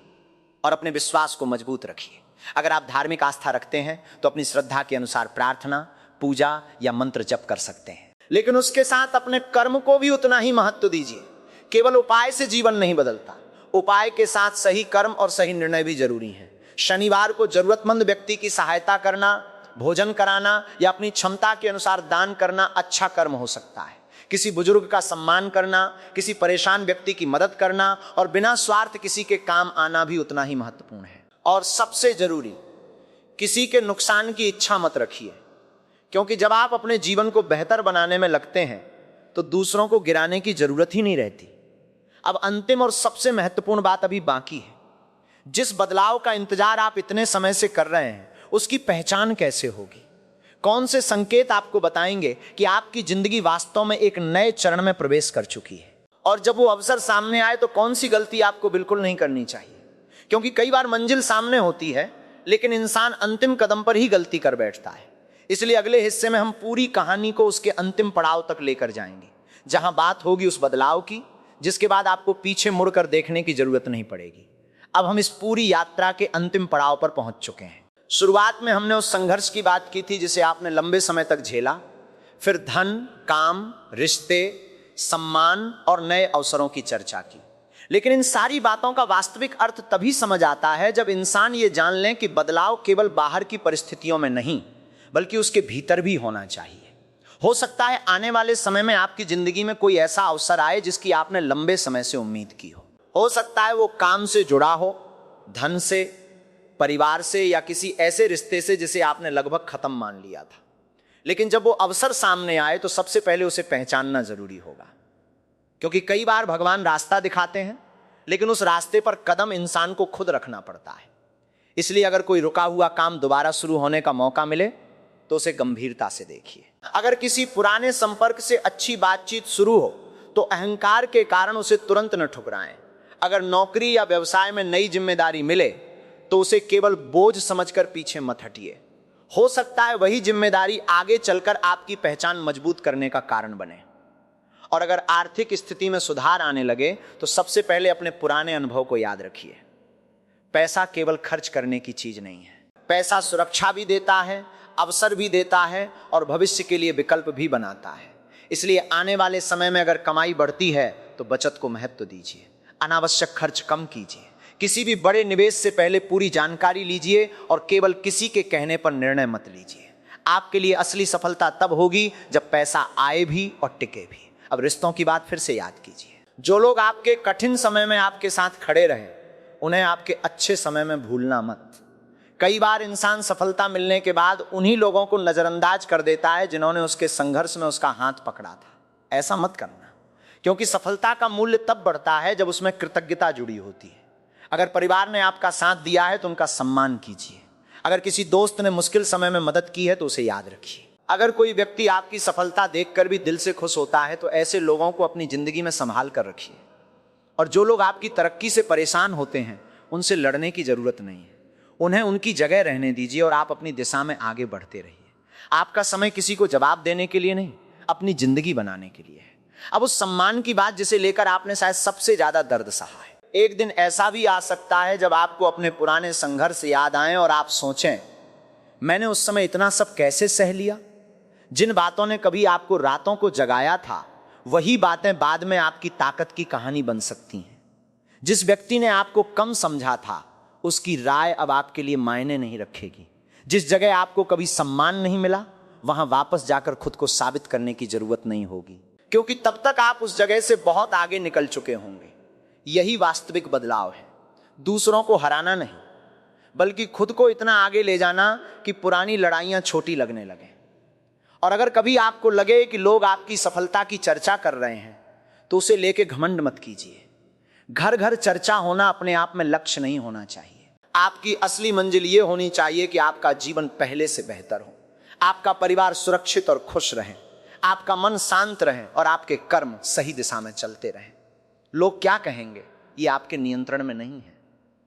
और अपने विश्वास को मजबूत रखिए। अगर आप धार्मिक आस्था रखते हैं तो अपनी श्रद्धा के अनुसार प्रार्थना, पूजा या मंत्र जप कर सकते हैं, लेकिन उसके साथ अपने कर्म को भी उतना ही महत्व दीजिए। केवल उपाय से जीवन नहीं बदलता, उपाय के साथ सही कर्म और सही निर्णय भी जरूरी है। शनिवार को जरूरतमंद व्यक्ति की सहायता करना, भोजन कराना या अपनी क्षमता के अनुसार दान करना अच्छा कर्म हो सकता है। किसी बुजुर्ग का सम्मान करना, किसी परेशान व्यक्ति की मदद करना और बिना स्वार्थ किसी के काम आना भी उतना ही महत्वपूर्ण है। और सबसे जरूरी, किसी के नुकसान की इच्छा मत रखिए, क्योंकि जब आप अपने जीवन को बेहतर बनाने में लगते हैं तो दूसरों को गिराने की जरूरत ही नहीं रहती। अब अंतिम और सबसे महत्वपूर्ण बात अभी बाकी है। जिस बदलाव का इंतजार आप इतने समय से कर रहे हैं, उसकी पहचान कैसे होगी? कौन से संकेत आपको बताएंगे कि आपकी जिंदगी वास्तव में एक नए चरण में प्रवेश कर चुकी है? और जब वो अवसर सामने आए तो कौन सी गलती आपको बिल्कुल नहीं करनी चाहिए? क्योंकि कई बार मंजिल सामने होती है, लेकिन इंसान अंतिम कदम पर ही गलती कर बैठता है। इसलिए अगले हिस्से में हम पूरी कहानी को उसके अंतिम पड़ाव तक लेकर जाएंगे, जहां बात होगी उस बदलाव की जिसके बाद आपको पीछे मुड़कर देखने की जरूरत नहीं पड़ेगी। अब हम इस पूरी यात्रा के अंतिम पड़ाव पर पहुंच चुके हैं। शुरुआत में हमने उस संघर्ष की बात की थी जिसे आपने लंबे समय तक झेला, फिर धन, काम, रिश्ते, सम्मान और नए अवसरों की चर्चा की। लेकिन इन सारी बातों का वास्तविक अर्थ तभी समझ आता है जब इंसान ये जान ले कि बदलाव केवल बाहर की परिस्थितियों में नहीं, बल्कि उसके भीतर भी होना चाहिए। हो सकता है आने वाले समय में आपकी जिंदगी में कोई ऐसा अवसर आए जिसकी आपने लंबे समय से उम्मीद की हो सकता है वो काम से जुड़ा हो, धन से, परिवार से या किसी ऐसे रिश्ते से जिसे आपने लगभग खत्म मान लिया था। लेकिन जब वो अवसर सामने आए तो सबसे पहले उसे पहचानना जरूरी होगा, क्योंकि कई बार भगवान रास्ता दिखाते हैं, लेकिन उस रास्ते पर कदम इंसान को खुद रखना पड़ता है। इसलिए अगर कोई रुका हुआ काम दोबारा शुरू होने का मौका मिले तो उसे गंभीरता से देखिए। अगर किसी पुराने संपर्क से अच्छी बातचीत शुरू हो तो अहंकार के कारण उसे तुरंत न ठुकराएं। अगर नौकरी या व्यवसाय में नई जिम्मेदारी मिले तो उसे केवल बोझ समझकर पीछे मत हटिए। हो सकता है वही जिम्मेदारी आगे चलकर आपकी पहचान मजबूत करने का कारण बने। और अगर आर्थिक स्थिति में सुधार आने लगे तो सबसे पहले अपने पुराने अनुभव को याद रखिए। पैसा केवल खर्च करने की चीज नहीं है। पैसा सुरक्षा भी देता है, अवसर भी देता है और भविष्य के लिए विकल्प भी बनाता है। इसलिए आने वाले समय में अगर कमाई बढ़ती है तो बचत को महत्व दीजिए, अनावश्यक खर्च कम कीजिए। किसी भी बड़े निवेश से पहले पूरी जानकारी लीजिए और केवल किसी के कहने पर निर्णय मत लीजिए। आपके लिए असली सफलता तब होगी जब पैसा आए भी और टिके भी। अब रिश्तों की बात फिर से याद कीजिए। जो लोग आपके कठिन समय में आपके साथ खड़े रहे, उन्हें आपके अच्छे समय में भूलना मत। कई बार इंसान सफलता मिलने के बाद उन्हीं लोगों को नजरअंदाज कर देता है जिन्होंने उसके संघर्ष में उसका हाथ पकड़ा था। ऐसा मत करना, क्योंकि सफलता का मूल्य तब बढ़ता है जब उसमें कृतज्ञता जुड़ी होती है। अगर परिवार ने आपका साथ दिया है तो उनका सम्मान कीजिए। अगर किसी दोस्त ने मुश्किल समय में मदद की है तो उसे याद रखिए। अगर कोई व्यक्ति आपकी सफलता देखकर भी दिल से खुश होता है तो ऐसे लोगों को अपनी जिंदगी में संभाल कर रखिए। और जो लोग आपकी तरक्की से परेशान होते हैं उनसे लड़ने की जरूरत नहीं है, उन्हें उनकी जगह रहने दीजिए और आप अपनी दिशा में आगे बढ़ते रहिए। आपका समय किसी को जवाब देने के लिए नहीं, अपनी जिंदगी बनाने के लिए है। अब उस सम्मान की बात जिसे लेकर आपने शायद सबसे ज्यादा दर्द सहा है, एक दिन ऐसा भी आ सकता है जब आपको अपने पुराने संघर्ष याद आएं और आप सोचें, मैंने उस समय इतना सब कैसे सह लिया। जिन बातों ने कभी आपको रातों को जगाया था, वही बातें बाद में आपकी ताकत की कहानी बन सकती हैं। जिस व्यक्ति ने आपको कम समझा था, उसकी राय अब आपके लिए मायने नहीं रखेगी। जिस जगह आपको कभी सम्मान नहीं मिला, वहां वापस जाकर खुद को साबित करने की जरूरत नहीं होगी, क्योंकि तब तक आप उस जगह से बहुत आगे निकल चुके होंगे। यही वास्तविक बदलाव है, दूसरों को हराना नहीं, बल्कि खुद को इतना आगे ले जाना कि पुरानी लड़ाइयां छोटी लगने लगे। और अगर कभी आपको लगे कि लोग आपकी सफलता की चर्चा कर रहे हैं तो उसे लेके घमंड मत कीजिए। घर घर चर्चा होना अपने आप में लक्ष्य नहीं होना चाहिए। आपकी असली मंजिल ये होनी चाहिए कि आपका जीवन पहले से बेहतर हो, आपका परिवार सुरक्षित और खुश रहे, आपका मन शांत रहे और आपके कर्म सही दिशा में चलते रहें। लोग क्या कहेंगे ये आपके नियंत्रण में नहीं है,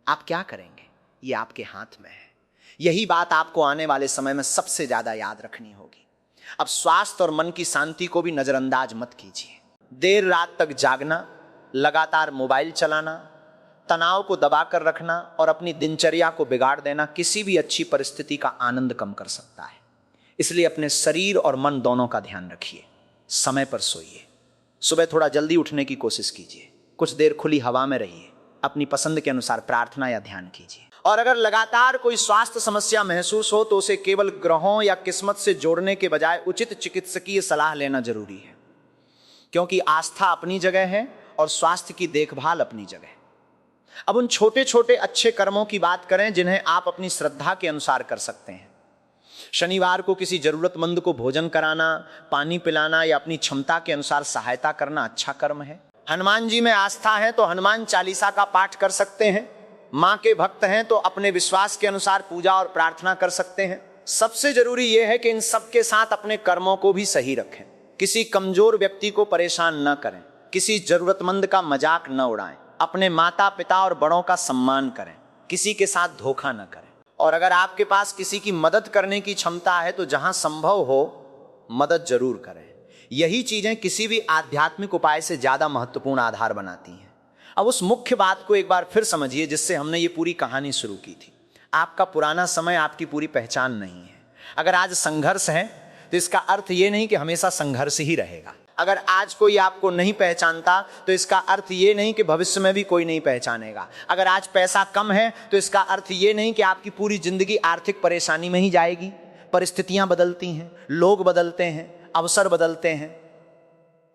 आप क्या करेंगे ये आपके हाथ में है। यही बात आपको आने वाले समय में सबसे ज्यादा याद रखनी होगी। अब स्वास्थ्य और मन की शांति को भी नजरअंदाज मत कीजिए। देर रात तक जागना, लगातार मोबाइल चलाना, तनाव को दबाकर रखना और अपनी दिनचर्या को बिगाड़ देना किसी भी अच्छी परिस्थिति का आनंद कम कर सकता है। इसलिए अपने शरीर और मन दोनों का ध्यान रखिए। समय पर सोइए, सुबह थोड़ा जल्दी उठने की कोशिश कीजिए, कुछ देर खुली हवा में रहिए, अपनी पसंद के अनुसार प्रार्थना या ध्यान कीजिए। और अगर लगातार कोई स्वास्थ्य समस्या महसूस हो तो उसे केवल ग्रहों या किस्मत से जोड़ने के बजाय उचित चिकित्सकीय सलाह लेना जरूरी है, क्योंकि आस्था अपनी जगह है और स्वास्थ्य की देखभाल अपनी जगह। अब उन छोटे छोटे अच्छे कर्मों की बात करें जिन्हें आप अपनी श्रद्धा के अनुसार कर सकते हैं। शनिवार को किसी जरूरतमंद को भोजन कराना, पानी पिलाना या अपनी क्षमता के अनुसार सहायता करना अच्छा कर्म है। हनुमान जी में आस्था है तो हनुमान चालीसा का पाठ कर सकते हैं। माँ के भक्त हैं तो अपने विश्वास के अनुसार पूजा और प्रार्थना कर सकते हैं। सबसे जरूरी यह है कि इन सबके साथ अपने कर्मों को भी सही रखें। किसी कमजोर व्यक्ति को परेशान न करें, किसी जरूरतमंद का मजाक न उड़ाएं, अपने माता पिता और बड़ों का सम्मान करें, किसी के साथ धोखा न करें। और अगर आपके पास किसी की मदद करने की क्षमता है तो जहां संभव हो मदद जरूर करें। यही चीजें किसी भी आध्यात्मिक उपाय से ज्यादा महत्वपूर्ण आधार बनाती हैं। अब उस मुख्य बात को एक बार फिर समझिए जिससे हमने ये पूरी कहानी शुरू की थी। आपका पुराना समय आपकी पूरी पहचान नहीं है। अगर आज संघर्ष है तो इसका अर्थ ये नहीं कि हमेशा संघर्ष ही रहेगा। अगर आज कोई आपको नहीं पहचानता तो इसका अर्थ ये नहीं कि भविष्य में भी कोई नहीं पहचानेगा। अगर आज पैसा कम है तो इसका अर्थ ये नहीं कि आपकी पूरी जिंदगी आर्थिक परेशानी में ही जाएगी। परिस्थितियां बदलती हैं, लोग बदलते हैं, अवसर बदलते हैं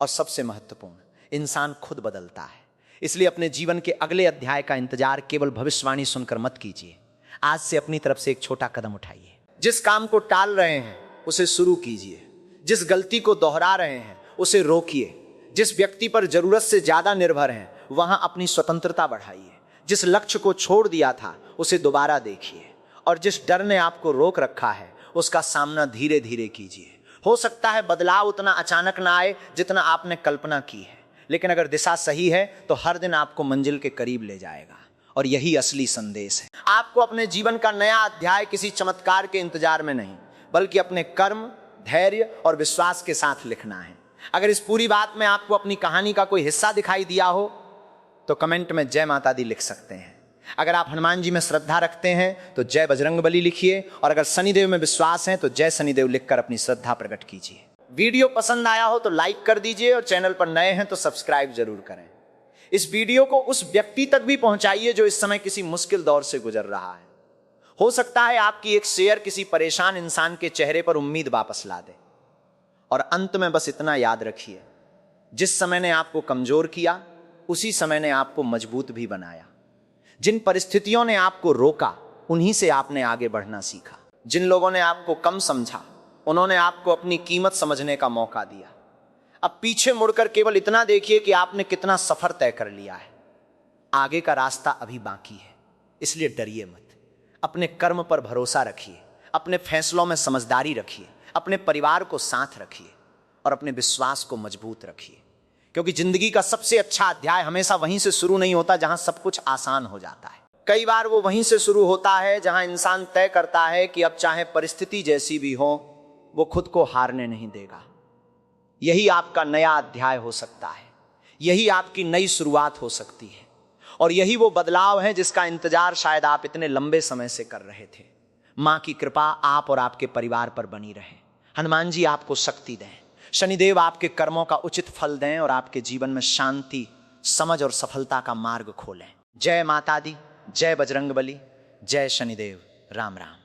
और सबसे महत्वपूर्ण, इंसान खुद बदलता है। इसलिए अपने जीवन के अगले अध्याय का इंतजार केवल भविष्यवाणी सुनकर मत कीजिए। आज से अपनी तरफ से एक छोटा कदम उठाइए। जिस काम को टाल रहे हैं उसे शुरू कीजिए। जिस गलती को दोहरा रहे हैं उसे रोकिए। जिस व्यक्ति पर जरूरत से ज्यादा निर्भर हैं वहां अपनी स्वतंत्रता बढ़ाइए। जिस लक्ष्य को छोड़ दिया था उसे दोबारा देखिए और जिस डर ने आपको रोक रखा है उसका सामना धीरे धीरे कीजिए। हो सकता है बदलाव उतना अचानक ना आए जितना आपने कल्पना की है, लेकिन अगर दिशा सही है तो हर दिन आपको मंजिल के करीब ले जाएगा। और यही असली संदेश है। आपको अपने जीवन का नया अध्याय किसी चमत्कार के इंतजार में नहीं, बल्कि अपने कर्म, धैर्य और विश्वास के साथ लिखना है। अगर इस पूरी बात में आपको अपनी कहानी का कोई हिस्सा दिखाई दिया हो तो कमेंट में जय माता दी लिख सकते हैं। अगर आप हनुमान जी में श्रद्धा रखते हैं तो जय बजरंगबली लिखिए, और अगर शनिदेव में विश्वास है तो जय शनिदेव लिखकर अपनी श्रद्धा प्रकट कीजिए। वीडियो पसंद आया हो तो लाइक कर दीजिए, और चैनल पर नए हैं तो सब्सक्राइब जरूर करें। इस वीडियो को उस व्यक्ति तक भी पहुंचाइए जो इस समय किसी मुश्किल दौर से गुजर रहा है। हो सकता है आपकी एक शेयर किसी परेशान इंसान के चेहरे पर उम्मीद वापस ला दे। और अंत में बस इतना याद रखिए, जिस समय ने आपको कमजोर किया उसी समय ने आपको मजबूत भी बनाया। जिन परिस्थितियों ने आपको रोका उन्हीं से आपने आगे बढ़ना सीखा। जिन लोगों ने आपको कम समझा उन्होंने आपको अपनी कीमत समझने का मौका दिया। अब पीछे मुड़कर केवल इतना देखिए कि आपने कितना सफर तय कर लिया है। आगे का रास्ता अभी बाकी है, इसलिए डरिए मत। अपने कर्म पर भरोसा रखिए, अपने फैसलों में समझदारी रखिए, अपने परिवार को साथ रखिए और अपने विश्वास को मजबूत रखिए। क्योंकि जिंदगी का सबसे अच्छा अध्याय हमेशा वहीं से शुरू नहीं होता जहां सब कुछ आसान हो जाता है। कई बार वो वहीं से शुरू होता है जहां इंसान तय करता है कि अब चाहे परिस्थिति जैसी भी हो वो खुद को हारने नहीं देगा। यही आपका नया अध्याय हो सकता है, यही आपकी नई शुरुआत हो सकती है, और यही वो बदलाव है जिसका इंतजार शायद आप इतने लंबे समय से कर रहे थे। मां की कृपा आप और आपके परिवार पर बनी रहे। हनुमान जी आपको शक्ति दें, शनिदेव आपके कर्मों का उचित फल दें और आपके जीवन में शांति, समझ और सफलता का मार्ग खोलें। जय माता दी, जय बजरंगबली, जय शनिदेव। राम राम।